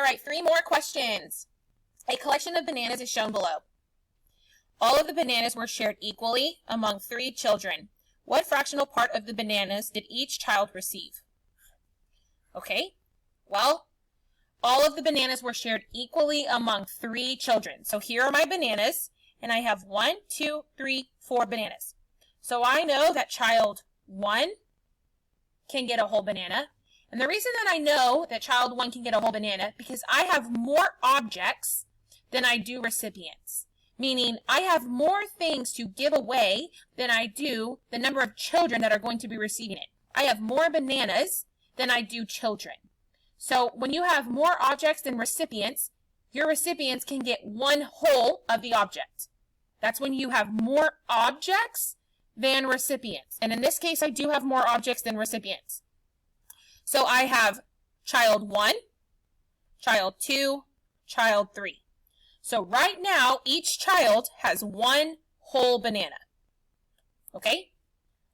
All right, 3 more questions. A collection of bananas is shown below. All of the bananas were shared equally among 3 children. What fractional part of the bananas did each child receive? Okay, well, all of the bananas were shared equally among 3 children. So here are my bananas, and I have 1, 2, 3, 4 bananas. So I know that child 1 can get a whole banana. And the reason that I know that child 1 can get a whole banana, because I have more objects than I do recipients. Meaning I have more things to give away than I do the number of children that are going to be receiving it. I have more bananas than I do children. So when you have more objects than recipients, your recipients can get 1 whole of the object. That's when you have more objects than recipients. And in this case, I do have more objects than recipients. So I have child 1, child 2, child 3. So right now, each child has 1 whole banana. Okay?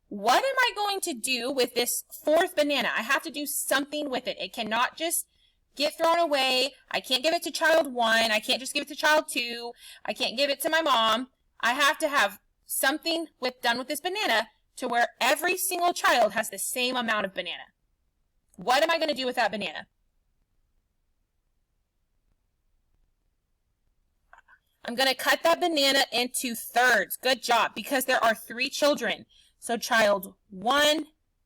What am I going to do with this 4th banana? I have to do something with it. It cannot just get thrown away. I can't give it to child 1. I can't just give it to child 2. I can't give it to my mom. I have to have something done with this banana to where every single child has the same amount of banana. What am I going to do with that banana? I'm going to cut that banana into thirds. Good job, because there are 3 children. So child 1,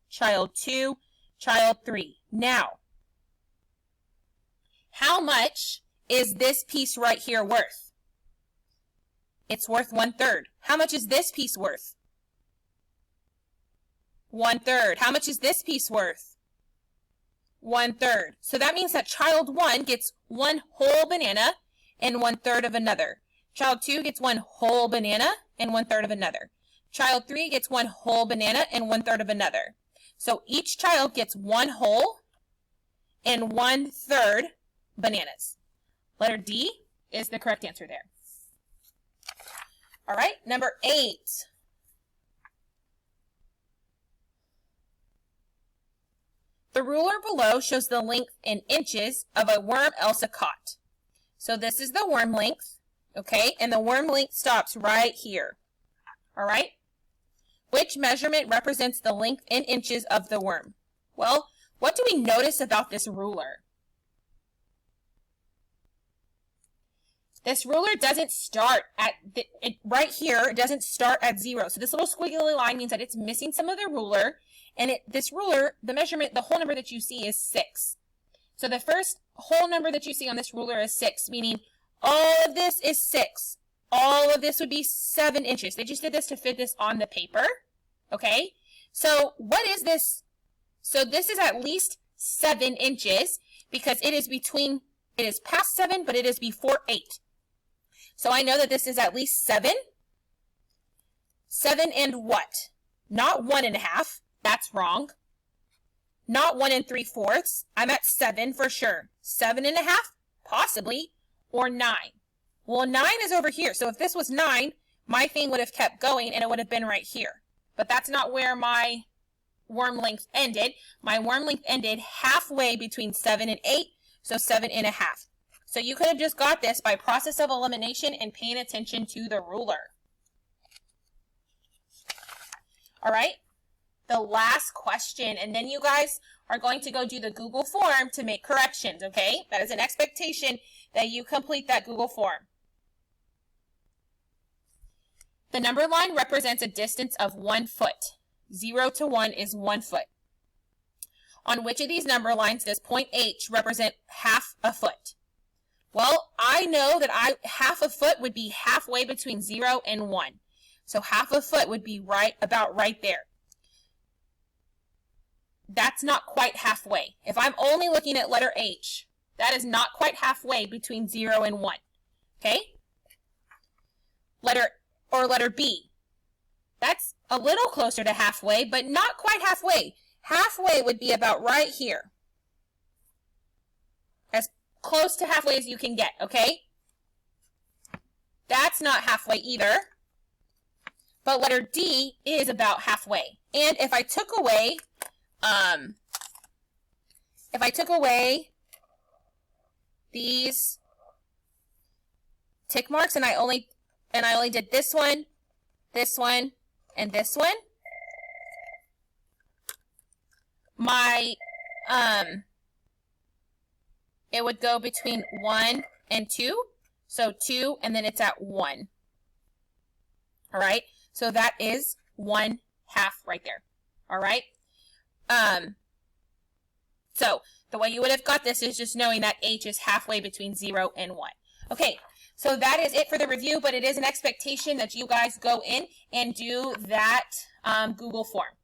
child 2, child 3. Now, how much is this piece right here worth? It's worth 1/3. How much is this piece worth? 1/3. How much is this piece worth? 1/3. So that means that child 1 gets 1 whole banana and 1/3 of another. Child 2 gets 1 whole banana and 1/3 of another. Child 3 gets 1 whole banana and 1/3 of another. So each child gets 1 whole and 1/3 bananas. Letter D is the correct answer there. All right, number 8. The ruler below shows the length in inches of a worm Elsa caught. So this is the worm length, okay? And the worm length stops right here, all right? Which measurement represents the length in inches of the worm? Well, what do we notice about this ruler? This ruler doesn't start at, right here, it doesn't start at 0. So this little squiggly line means that it's missing some of the ruler. And this ruler, the measurement, the whole number that you see is 6. So the first whole number that you see on this ruler is 6, meaning all of this is 6. All of this would be 7 inches. They just did this to fit this on the paper. Okay? So what is this? So this is at least 7 inches because it is past 7, but it is before 8. So I know that this is at least 7. 7 and what? Not 1.5. That's wrong. Not 1 3/4. I'm at 7 for sure. 7.5? Possibly. Or 9. Well, 9 is over here. So if this was 9, my thing would have kept going and it would have been right here. But that's not where my worm length ended. My worm length ended halfway between 7 and 8. So 7.5. So you could have just got this by process of elimination and paying attention to the ruler. All right, the last question, and then you guys are going to go do the Google form to make corrections, okay? That is an expectation that you complete that Google form. The number line represents a distance of 1 foot. 0 to 1 is 1 foot. On which of these number lines does point H represent half a foot? Well, I know that half a foot would be halfway between 0 and 1. So half a foot would be about right there. That's not quite halfway. If I'm only looking at letter H, that is not quite halfway between 0 and 1. Okay? Letter B. That's a little closer to halfway, but not quite halfway. Halfway would be about right here. As close to halfway as you can get, okay? That's not halfway either. But letter D is about halfway. And if I took away, these tick marks, and I only did this one, and this one, my it would go between 1 and 2. So 2, and then it's at 1. All right. So that is 1/2 right there. All right. So the way you would have got this is just knowing that h is halfway between 0 and 1. Okay. So that is it for the review, but it is an expectation that you guys go in and do that Google form.